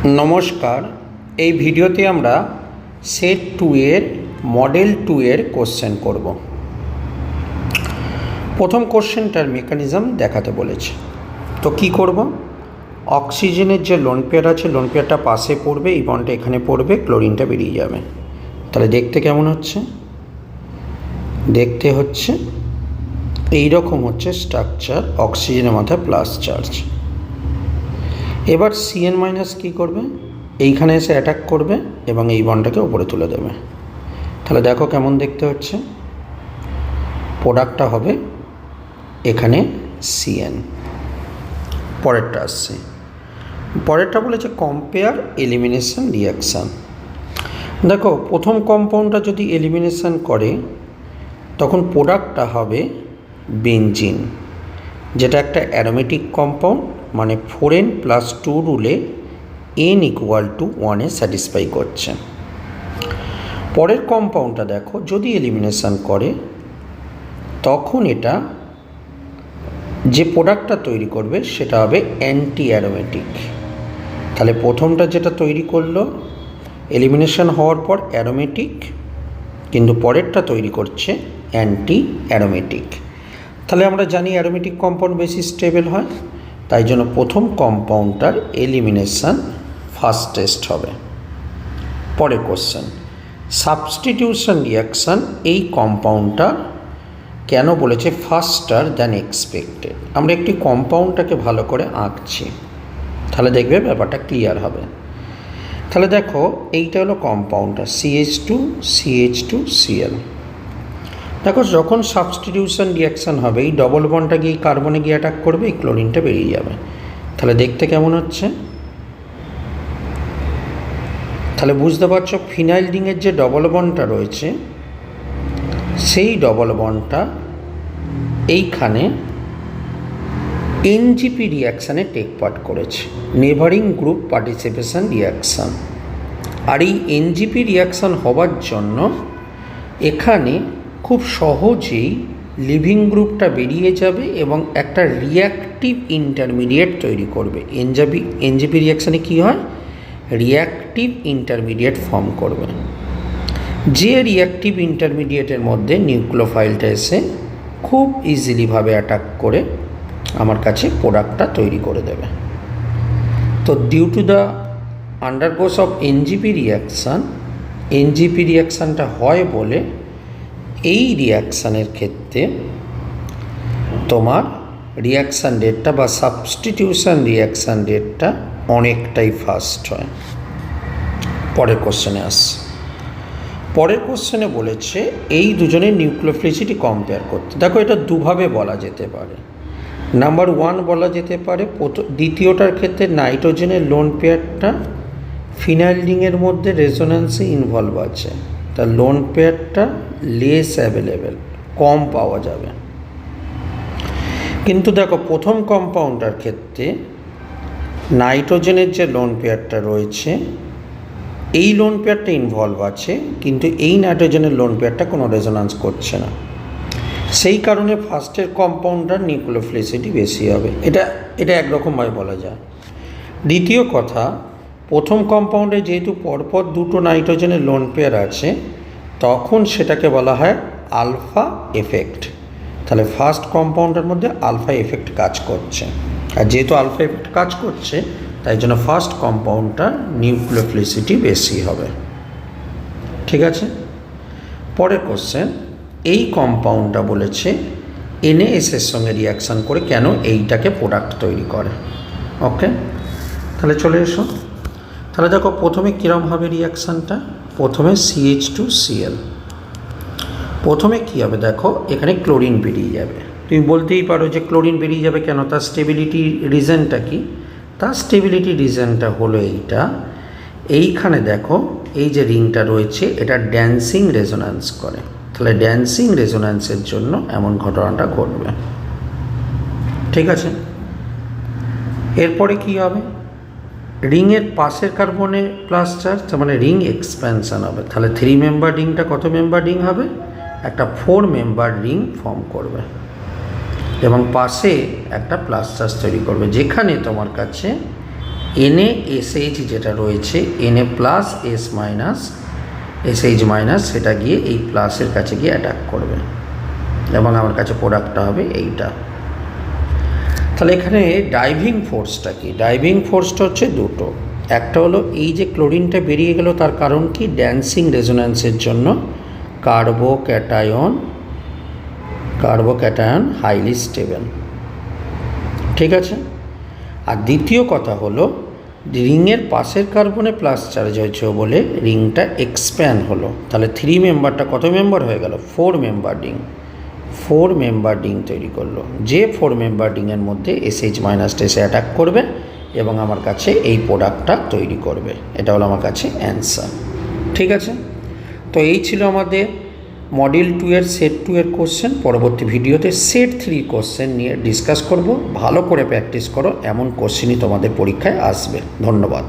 नमस्कार। এই ভিডিওতে আমরা সেট 2 এর মডেল 2 এর কোশ্চেন করব। প্রথম কোশ্চেনটার মেকানিজম দেখাতে বলেছে। তো কি করব, অক্সিজেনের যে লোন পেয়ার আছে, লোন পেয়ারটা পাশে পড়বে, এই বন্ডটা এখানে পড়বে, ক্লোরিনটা বেরিয়ে যাবে। তাহলে দেখতে কেমন হচ্ছে? দেখতে হচ্ছে এই রকম হচ্ছে স্ট্রাকচার, অক্সিজেনের মাথায় প্লাস চার্জ। এবার CN মাইনাস কী করবে, এইখানে এসে অ্যাটাক করবে এবং এই বন্ডটাকে উপরে তুলে দেবে। তাহলে দেখো কেমন দেখতে হচ্ছে, প্রোডাক্টটা হবে এখানে CN। পরেরটা আসছে, পরেরটা বলেছে কম্পেয়ার এলিমিনেশন রিয়াকশান। দেখো প্রথম কম্পাউন্ডটা যদি এলিমিনেশন করে তখন প্রোডাক্টটা হবে বেনজিন, যেটা একটা অ্যারোমেটিক কম্পাউন্ড, মানে 4n+2 রুলে n=1 স্যাটিসফাই করছে। পরের কম্পাউন্ডটা দেখো, যদি এলিমিনেশন করে তখন এটা যে প্রোডাক্টটা তৈরি করবে সেটা হবে অ্যান্টি অ্যারোমেটিক। তাহলে প্রথমটা যেটা তৈরি করলো এলিমিনেশন হওয়ার পর অ্যারোমেটিক, কিন্তু পরেরটা তৈরি করছে অ্যান্টি অ্যারোমেটিক। তাহলে আমরা জানি অ্যারোমেটিক কম্পাউন্ড বেশি স্টেবল হয়, তাই জন্য প্রথম কম্পাউন্ডটার এলিমিনেশন ফাস্টেস্ট হবে। পরের কোশ্চেন, সাবস্টিটিউশন রিয়াকশান, এই কম্পাউন্ডটা কেন বলেছে ফাস্টার দ্যান এক্সপেক্টেড। আমরা একটি কম্পাউন্ডটাকে ভালো করে আঁকছি, তাহলে দেখবে ব্যাপারটা ক্লিয়ার হবে। তাহলে দেখো এইটা হলো কম্পাউন্ডটা CH2CH2Cl। দেখো যখন সাবস্টিটিউশন রিয়াকশান হবে এই ডবল বন্ডটা গিয়ে কার্বনে গিয়ে অ্যাটাক করবে, এই ক্লোরিনটা বেরিয়ে যাবে। তাহলে দেখতে কেমন হচ্ছে? তাহলে বুঝতে পারছো ফিনাইল রিংয়ের যে ডবল বন্ডটা রয়েছে সেই ডবল বন্ডটা এইখানে NGP রিয়াকশানে টেক পার্ট করেছে, নেভারিং গ্রুপ পার্টিসিপেশন রিয়াকশান। আর এই NGP রিয়াকশান হবার জন্য এখানে খুব সহজেই লিভিং গ্রুপটা বেরিয়ে যাবে এবং একটা রিয়াক্টিভ ইন্টারমিডিয়েট তৈরি করবে। NGP রিয়াকশানে কী হয়, রিয়াক্টিভ ইন্টারমিডিয়েট ফর্ম করবে। যে রিয়াক্টিভ ইন্টারমিডিয়েটের মধ্যে নিউক্লিওফাইলটা এসে খুব ইজিলিভাবে অ্যাটাক করে আমার কাছে প্রোডাক্টটা তৈরি করে দেবে। তো due to the undergoes of NGP রিয়াকশানটা হয় বলে এই রিয়াকশানের ক্ষেত্রে তোমার রিয়াকশান রেটটা বা সাবস্টিটিউশন রিয়াকশান রেটটা অনেকটাই ফাস্ট হয়। পরের কোশ্চেনে আসছে, পরের কোশ্চেনে বলেছে এই দুজনের নিউক্লিওফিলিসিটি কম্পেয়ার করতে। দেখো এটা দুভাবে বলা যেতে পারে। নাম্বার 1 বলা যেতে পারে, দ্বিতীয়টার ক্ষেত্রে নাইট্রোজেনের লোন পেয়ারটা ফিনাইল রিংয়ের মধ্যে রেজোন্যান্সে ইনভলভ আছে, তা লোন পেয়ারটা লেস অ্যাভেলেবেল, কম পাওয়া যাবে। কিন্তু দেখো প্রথম কম্পাউন্ডটার ক্ষেত্রে নাইট্রোজেনের যে লোন পেয়ারটা রয়েছে এই লোন পেয়ারটা ইনভলভ আছে, কিন্তু এই নাইট্রোজেনের লোন পেয়ারটা কোনো রেজোন্যান্স করছে না। সেই কারণে ফার্স্টের কম্পাউন্ডটার নিউক্লিওফিলিসিটি বেশি হবে। এটা একরকমভাবে বলা যায়। দ্বিতীয় কথা, প্রথম কম্পাউন্ডে যেহেতু পরপর দুটো নাইট্রোজেনের লোন পেয়ার আছে তখন সেটাকে বলা হয় আলফা এফেক্ট। তাহলে ফার্স্ট কম্পাউন্ডের মধ্যে আলফা এফেক্ট কাজ করছে, আর যেহেতু আলফা এফেক্ট কাজ করছে তাই জন্য ফার্স্ট কম্পাউন্ডটার নিউক্লিওফিলিসিটি বেশি হবে। ঠিক আছে। পরের কোশ্চেন, এই কম্পাউন্ডটা বলেছে NaS এর সঙ্গে রিয়াকশান করে কেন এইটাকে প্রোডাক্ট তৈরি করে। ওকে, তাহলে চলে এসো। তাহলে দেখো প্রথমে কীরকম হবে রিয়াকশানটা, প্রথমে CH2Cl। প্রথমে কী হবে দেখো, এখানে ক্লোরিন বেরিয়ে যাবে। তুমি বলতেই পারো যে ক্লোরিন বেরিয়ে যাবে কেন, তার স্টেবিলিটি রিজনটা কি? তার স্টেবিলিটি রিজনটা হলো এইখানে দেখো এই যে রিংটা রয়েছে এটা ড্যান্সিং রেজোন্যান্স করে, তাহলে ড্যান্সিং রেজোন্যান্সের জন্য এমন ঘটনাটা ঘটবে। ঠিক আছে। এরপরে কি হবে, রিংয়ের পাশের কার্বনে প্লাস চার্জ, তার মানে রিং এক্সপ্যানশন হবে। তাহলে 3 মেম্বার রিংটা কত মেম্বার রিং হবে, একটা 4 মেম্বার রিং ফর্ম করবে এবং পাশে একটা প্লাস চার্জ তৈরি করবে, যেখানে তোমার কাছে NaSH যেটা রয়েছে Na plus S minus SH minus, সেটা গিয়ে এই প্লাসের কাছে গিয়ে অ্যাটাক করবে এবং আমার কাছে প্রোডাক্টটা হবে এইটা। তাহলে এখানে ডাইভিং ফোর্সটা কি? ডাইভিং ফোর্সটা হচ্ছে দুটো। একটা হলো এই যে ক্লোরিনটা বেরিয়ে গেল, তার কারণ কি? ড্যান্সিং রেজোন্যান্সের জন্য কার্বোক্যাটায়ন হাইলি স্টেবল, ঠিক আছে। আর দ্বিতীয় কথা হলো রিংয়ের পাশের কার্বনে প্লাস চার্জ হয়েছে বলে রিংটা এক্সপ্যান্ড হলো। তাহলে 3 মেম্বারটা কত মেম্বার হয়ে গেল? 4 মেম্বার রিং। 4 মেম্বার রিং তৈরি করলো, যে 4 মেম্বার রিংয়ের মধ্যে SH মাইনাসটা এসে অ্যাটাক করবে এবং আমার কাছে এই প্রোডাক্টটা তৈরি করবে। এটা হলো আমার কাছে অ্যান্সার, ঠিক আছে। তো এই ছিল আমাদের মডিউল 2 এর সেট 2 এর কোশ্চেন। পরবর্তী ভিডিওতে সেট 3 কোশ্চেন নিয়ে ডিসকাস করব। ভালো করে প্র্যাকটিস করো, এমন কোশ্চেনই তোমাদের পরীক্ষায় আসবে। ধন্যবাদ।